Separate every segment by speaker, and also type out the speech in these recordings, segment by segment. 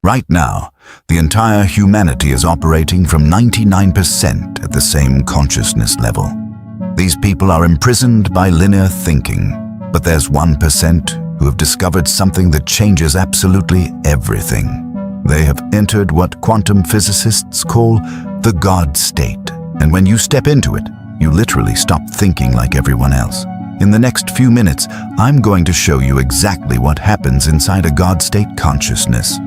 Speaker 1: Right now, the entire humanity is operating from 99% at the same consciousness level. These people are imprisoned by linear thinking, but there's 1% who have discovered something that changes absolutely everything. They have entered what quantum physicists call the God state. And when you step into it, you literally stop thinking like everyone else. In the next few minutes, I'm going to show you exactly what happens inside a God state consciousness.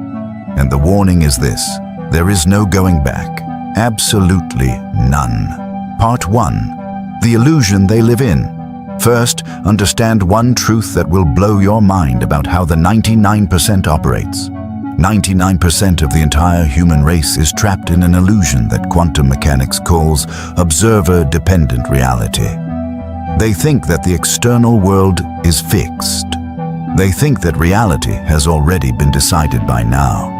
Speaker 1: And the warning is this: there is no going back. Absolutely none. Part 1. The illusion they live in. First, understand one truth that will blow your mind about how the 99% operates. 99% of the entire human race is trapped in an illusion that quantum mechanics calls observer-dependent reality. They think that the external world is fixed. They think that reality has already been decided by now.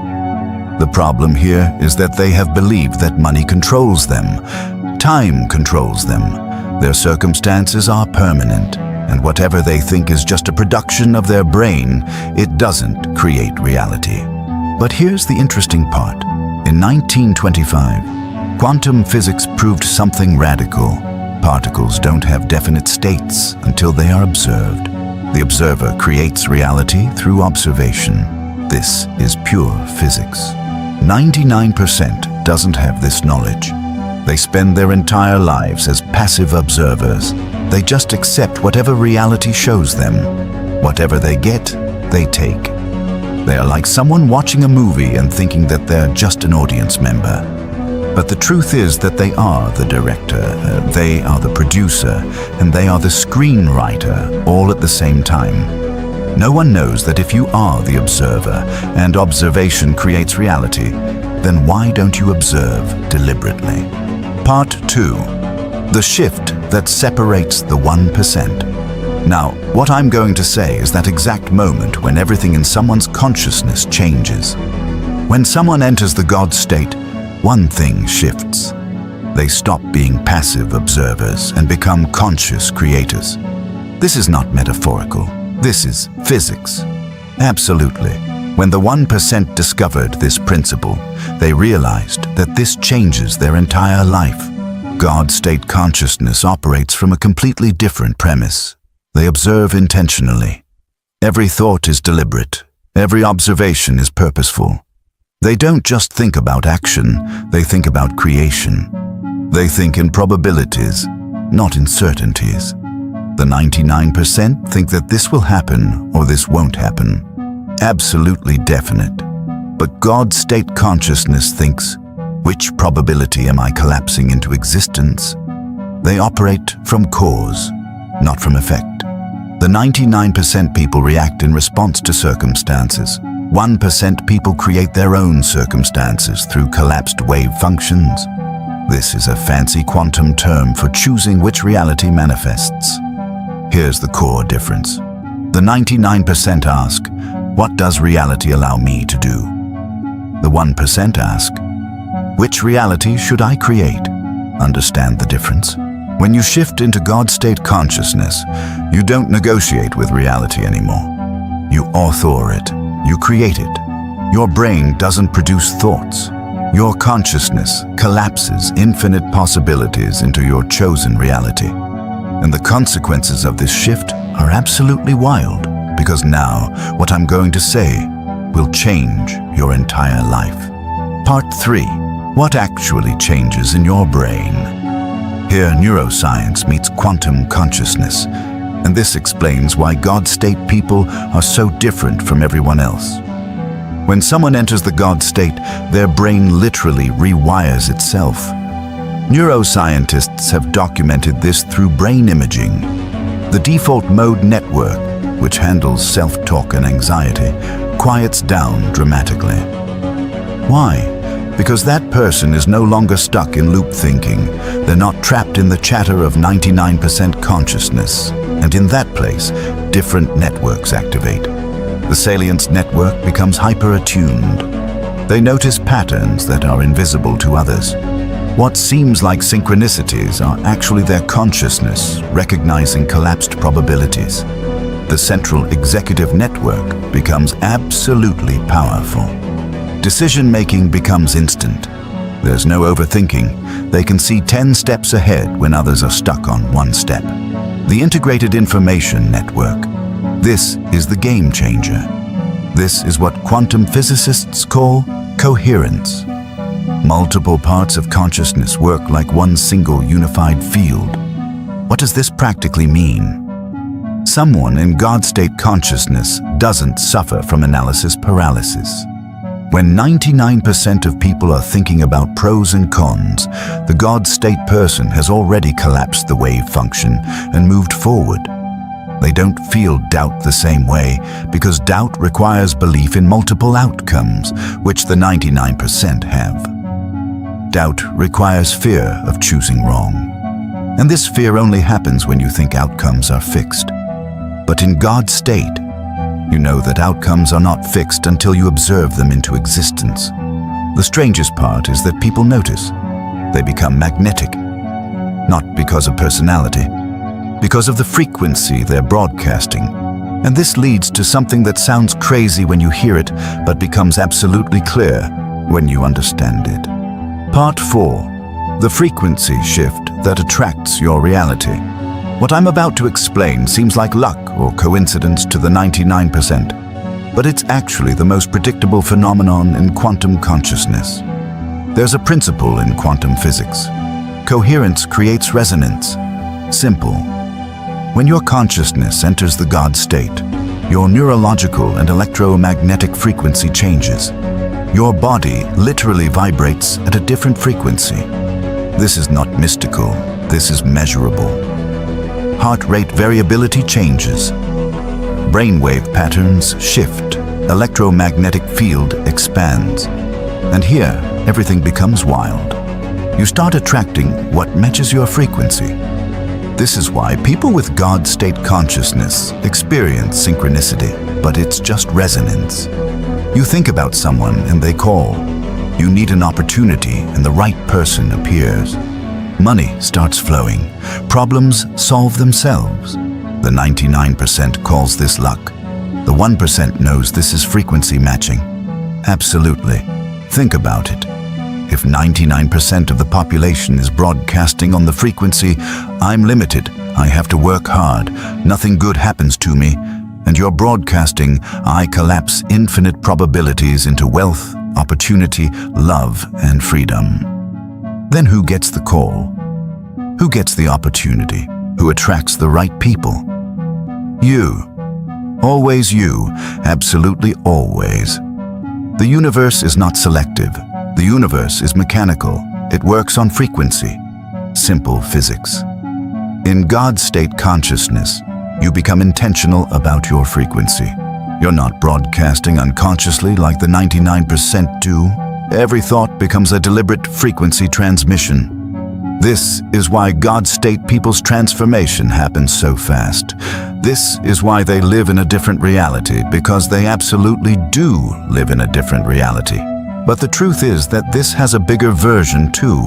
Speaker 1: The problem here is that they have believed that money controls them, time controls them, their circumstances are permanent, and whatever they think is just a production of their brain, it doesn't create reality. But here's the interesting part. In 1925, quantum physics proved something radical. Particles don't have definite states until they are observed. The observer creates reality through observation. This is pure physics. 99% doesn't have this knowledge. They spend their entire lives as passive observers. They just accept whatever reality shows them. Whatever they get, they take. They are like someone watching a movie and thinking that they're just an audience member. But the truth is that they are the director, they are the producer, and they are the screenwriter, all at the same time. No one knows that if you are the observer and observation creates reality, then why don't you observe deliberately? Part 2. The shift that separates the 1%. Now, what I'm going to say is that exact moment when everything in someone's consciousness changes. When someone enters the God state, one thing shifts. They stop being passive observers and become conscious creators. This is not metaphorical. This is physics. Absolutely. When the 1% discovered this principle, they realized that this changes their entire life. God state consciousness operates from a completely different premise. They observe intentionally. Every thought is deliberate. Every observation is purposeful. They don't just think about action, they think about creation. They think in probabilities, not in certainties. The 99% think that this will happen or this won't happen. Absolutely definite. But God state consciousness thinks, which probability am I collapsing into existence? They operate from cause, not from effect. The 99% people react in response to circumstances. 1% people create their own circumstances through collapsed wave functions. This is a fancy quantum term for choosing which reality manifests. Here's the core difference. The 99% ask, what does reality allow me to do? The 1% ask, which reality should I create? Understand the difference? When you shift into God state consciousness, you don't negotiate with reality anymore. You author it. You create it. Your brain doesn't produce thoughts. Your consciousness collapses infinite possibilities into your chosen reality. And the consequences of this shift are absolutely wild, because now what I'm going to say will change your entire life. Part 3. What actually changes in your brain? Here, neuroscience meets quantum consciousness, and this explains why God state people are so different from everyone else. When someone enters the God state, their brain literally rewires itself. Neuroscientists have documented this through brain imaging. The default mode network, which handles self-talk and anxiety, quiets down dramatically. Why? Because that person is no longer stuck in loop thinking. They're not trapped in the chatter of 99% consciousness. And in that place, different networks activate. The salience network becomes hyper-attuned. They notice patterns that are invisible to others. What seems like synchronicities are actually their consciousness recognizing collapsed probabilities. The central executive network becomes absolutely powerful. Decision-making becomes instant. There's no overthinking. They can see 10 steps ahead when others are stuck on one step. The integrated information network. This is the game changer. This is what quantum physicists call coherence. Multiple parts of consciousness work like one single unified field. What does this practically mean? Someone in God-state consciousness doesn't suffer from analysis paralysis. When 99% of people are thinking about pros and cons, the God-state person has already collapsed the wave function and moved forward. They don't feel doubt the same way because doubt requires belief in multiple outcomes, which the 99% have. Doubt requires fear of choosing wrong. And this fear only happens when you think outcomes are fixed. But in God's state, you know that outcomes are not fixed until you observe them into existence. The strangest part is that people notice. They become magnetic, not because of personality, because of the frequency they're broadcasting. And this leads to something that sounds crazy when you hear it, but becomes absolutely clear when you understand it. Part 4. The frequency shift that attracts your reality. What I'm about to explain seems like luck or coincidence to the 99%, but it's actually the most predictable phenomenon in quantum consciousness. There's a principle in quantum physics. Coherence creates resonance. Simple. When your consciousness enters the God state, your neurological and electromagnetic frequency changes. Your body literally vibrates at a different frequency. This is not mystical, this is measurable. Heart rate variability changes. Brainwave patterns shift. Electromagnetic field expands. And here, everything becomes wild. You start attracting what matches your frequency. This is why people with God state consciousness experience synchronicity, but it's just resonance. You think about someone and they call. You need an opportunity and the right person appears. Money starts flowing. Problems solve themselves. The 99% calls this luck. The 1% knows this is frequency matching. Absolutely. Think about it. If 99% of the population is broadcasting on the frequency, I'm limited, I have to work hard, nothing good happens to me, and you're broadcasting, I collapse infinite probabilities into wealth, opportunity, love, and freedom. Then who gets the call? Who gets the opportunity? Who attracts the right people? You. Always you. Absolutely always. The universe is not selective. The universe is mechanical. It works on frequency. Simple physics. In God state consciousness, you become intentional about your frequency. You're not broadcasting unconsciously like the 99% do. Every thought becomes a deliberate frequency transmission. This is why God state people's transformation happens so fast. This is why they live in a different reality, because they absolutely do live in a different reality. But the truth is that this has a bigger version too.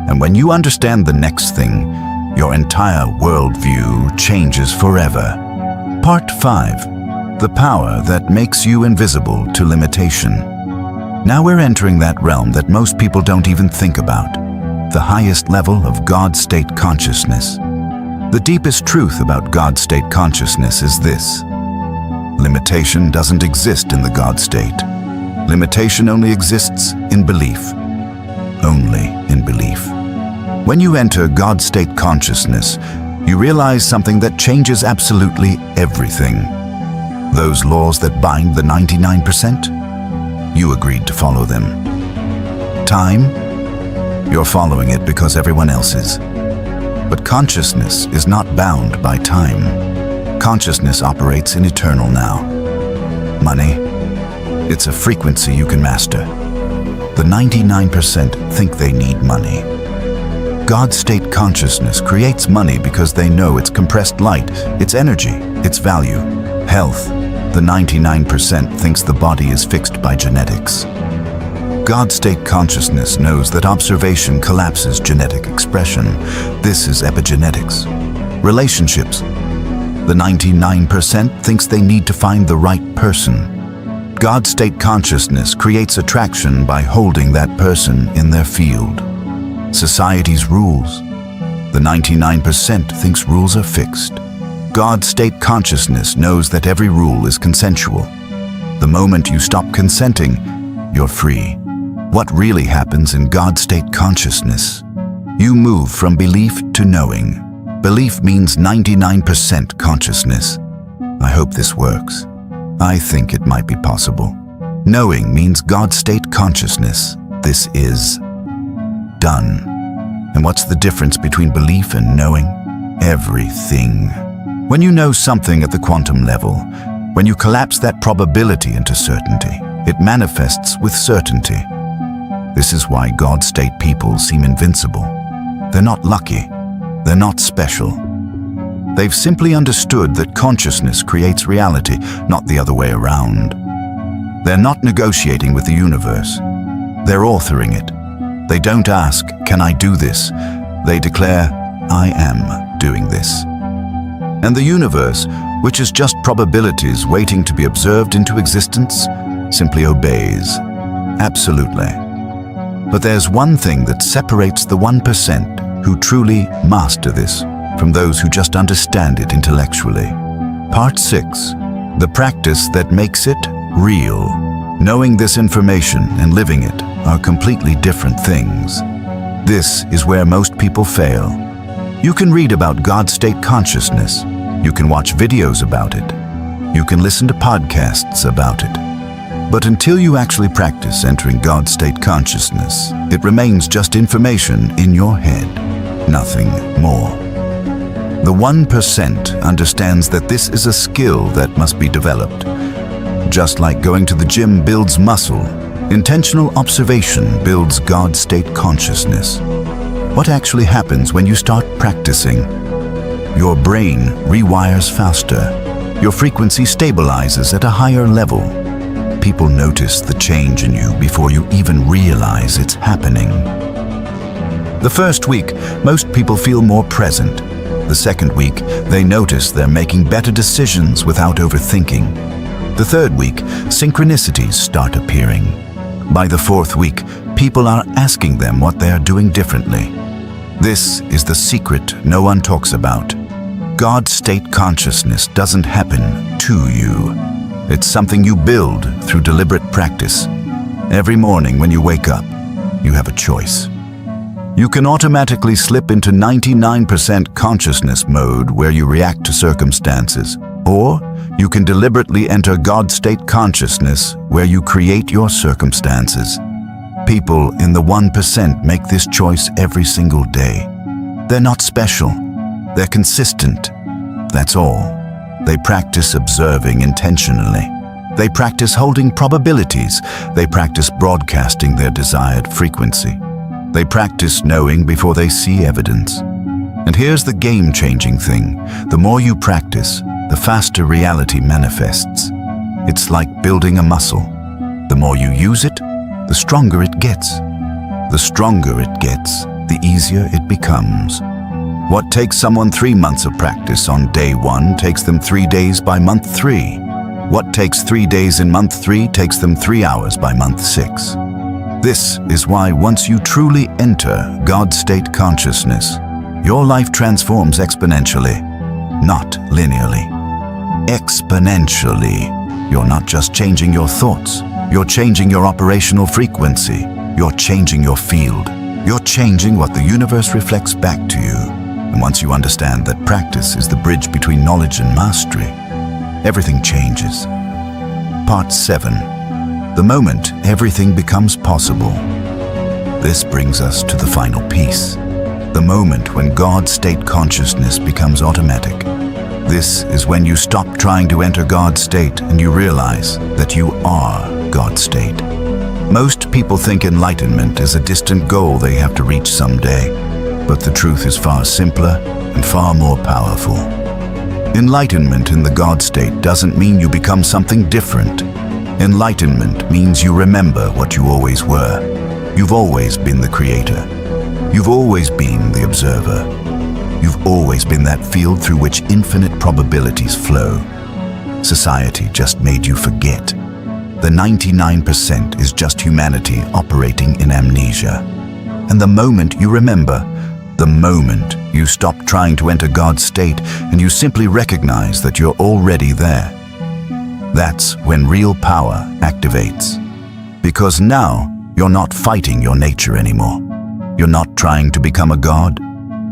Speaker 1: And when you understand the next thing, your entire worldview changes forever. Part 5. The power that makes you invisible to limitation. Now we're entering that realm that most people don't even think about. The highest level of God state consciousness. The deepest truth about God state consciousness is this. Limitation doesn't exist in the God state. Limitation only exists in belief. Only in belief. When you enter God state consciousness, you realize something that changes absolutely everything. Those laws that bind the 99%, you agreed to follow them. Time, you're following it because everyone else is. But consciousness is not bound by time. Consciousness operates in eternal now. Money, it's a frequency you can master. The 99% think they need money. God state consciousness creates money because they know it's compressed light, it's energy, it's value, health. The 99% thinks the body is fixed by genetics. God state consciousness knows that observation collapses genetic expression. This is epigenetics. Relationships. The 99% thinks they need to find the right person. But God state consciousness creates attraction by holding that person in their field. Society's rules. The 99% thinks rules are fixed. God state consciousness knows that every rule is consensual. The moment you stop consenting, you're free. What really happens in God state consciousness? You move from belief to knowing. Belief means 99% consciousness. I hope this works. I think it might be possible. Knowing means God state consciousness. This is done. And what's the difference between belief and knowing? Everything. When you know something at the quantum level, when you collapse that probability into certainty, it manifests with certainty. This is why God state people seem invincible. They're not lucky. They're not special. They've simply understood that consciousness creates reality, not the other way around. They're not negotiating with the universe. They're authoring it. They don't ask, "Can I do this?" They declare, "I am doing this." And the universe, which is just probabilities waiting to be observed into existence, simply obeys. Absolutely. But there's one thing that separates the 1% who truly master this from those who just understand it intellectually. Part 6. The practice that makes it real. Knowing this information and living it are completely different things. This is where most people fail. You can read about God state consciousness. You can watch videos about it. You can listen to podcasts about it. But until you actually practice entering God state consciousness, it remains just information in your head, nothing more. The 1% understands that this is a skill that must be developed. Just like going to the gym builds muscle, intentional observation builds God state consciousness. What actually happens when you start practicing? Your brain rewires faster. Your frequency stabilizes at a higher level. People notice the change in you before you even realize it's happening. The first week, most people feel more present. The second week, they notice they're making better decisions without overthinking. The third week, synchronicities start appearing. By the fourth week, people are asking them what they are doing differently. This is the secret no one talks about. God state consciousness doesn't happen to you. It's something you build through deliberate practice. Every morning when you wake up, you have a choice. You can automatically slip into 99% consciousness mode where you react to circumstances, or you can deliberately enter God state consciousness where you create your circumstances. People in the 1% make this choice every single day. They're not special. They're consistent. That's all. They practice observing intentionally. They practice holding probabilities. They practice broadcasting their desired frequency. They practice knowing before they see evidence. And here's the game-changing thing. The more you practice, the faster reality manifests. It's like building a muscle. The more you use it, the stronger it gets. The stronger it gets, the easier it becomes. What takes someone 3 months of practice on day 1 takes them 3 days by month 3. What takes 3 days in month 3 takes them 3 hours by month 6. This is why once you truly enter God state consciousness, your life transforms exponentially, not linearly. Exponentially. You're not just changing your thoughts, you're changing your operational frequency, you're changing your field, you're changing what the universe reflects back to you. And once you understand that practice is the bridge between knowledge and mastery, everything changes. Part 7. The moment everything becomes possible. This brings us to the final piece. The moment when God state consciousness becomes automatic. This is when you stop trying to enter God state and you realize that you are God state. Most people think enlightenment is a distant goal they have to reach someday. But the truth is far simpler and far more powerful. Enlightenment in the God state doesn't mean you become something different. Enlightenment means you remember what you always were. You've always been the creator. You've always been the observer. You've always been that field through which infinite probabilities flow. Society just made you forget. The 99% is just humanity operating in amnesia. And the moment you remember, the moment you stop trying to enter God's state and you simply recognize that you're already there, that's when real power activates. Because now you're not fighting your nature anymore. You're not trying to become a god.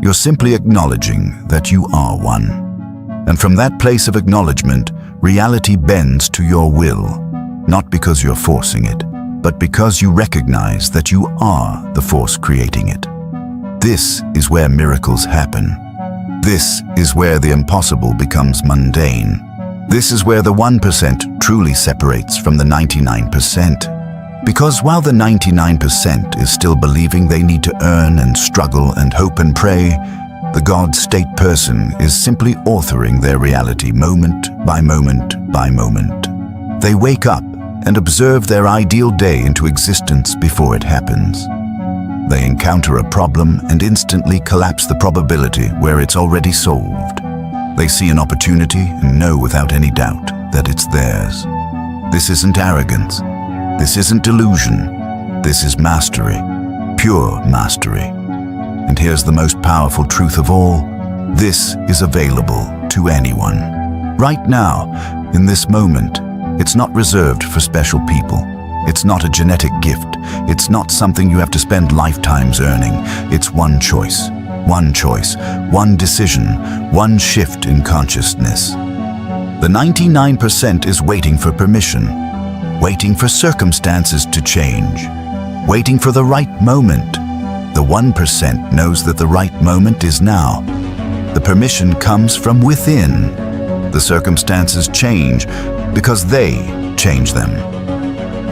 Speaker 1: You're simply acknowledging that you are one. And from that place of acknowledgement, reality bends to your will, not because you're forcing it, but because you recognize that you are the force creating it. This is where miracles happen. This is where the impossible becomes mundane. This is where the 1% truly separates from the 99%. Because while the 99% is still believing they need to earn and struggle and hope and pray, the God state person is simply authoring their reality moment by moment by moment. They wake up and observe their ideal day into existence before it happens. They encounter a problem and instantly collapse the probability where it's already solved. They see an opportunity and know without any doubt that it's theirs. This isn't arrogance. This isn't delusion. This is mastery, pure mastery. And here's the most powerful truth of all. This is available to anyone. Right now, in this moment, it's not reserved for special people. It's not a genetic gift. It's not something you have to spend lifetimes earning. It's one choice, one decision, one shift in consciousness. The 99% is waiting for permission, waiting for circumstances to change, waiting for the right moment. The 1% knows that the right moment is now. The permission comes from within. The circumstances change because they change them.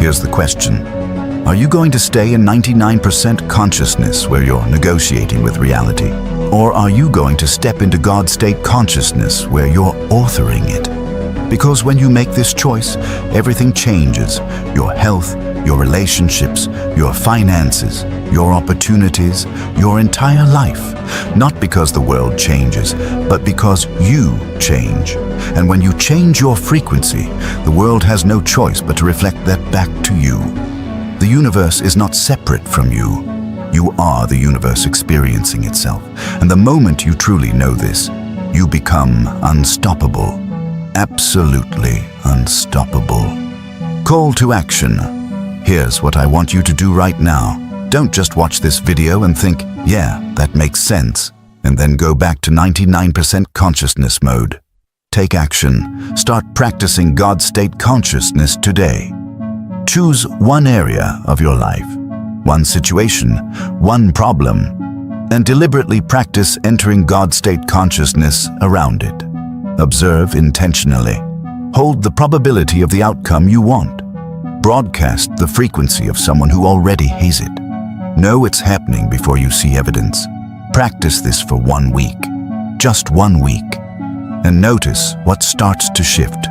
Speaker 1: Here's the question. Are you going to stay in 99% consciousness where you're negotiating with reality? Or are you going to step into God state consciousness where you're authoring it? Because when you make this choice, everything changes. Your health, your relationships, your finances, your opportunities, your entire life. Not because the world changes, but because you change. And when you change your frequency, the world has no choice but to reflect that back to you. The universe is not separate from you. You are the universe experiencing itself. And the moment you truly know this, you become unstoppable. Absolutely unstoppable. Call to action. Here's what I want you to do right now. Don't just watch this video and think, yeah, that makes sense, and then go back to 99% consciousness mode. Take action. Start practicing God state consciousness today. Choose one area of your life, one situation, one problem, and deliberately practice entering God state consciousness around it. Observe intentionally. Hold the probability of the outcome you want. Broadcast the frequency of someone who already has it. Know it's happening before you see evidence. Practice this for 1 week. Just 1 week. And notice what starts to shift.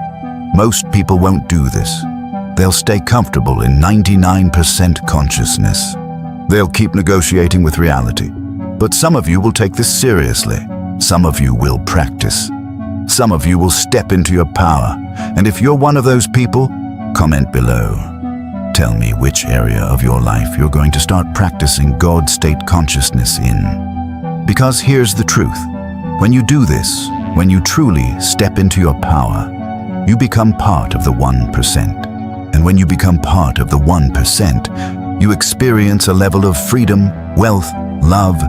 Speaker 1: Most people won't do this. They'll stay comfortable in 99% consciousness. They'll keep negotiating with reality. But some of you will take this seriously. Some of you will practice. Some of you will step into your power. And if you're one of those people, comment below. Tell me which area of your life you're going to start practicing God state consciousness in. Because here's the truth. When you do this, when you truly step into your power, you become part of the 1%. And when you become part of the 1%, you experience a level of freedom, wealth, love,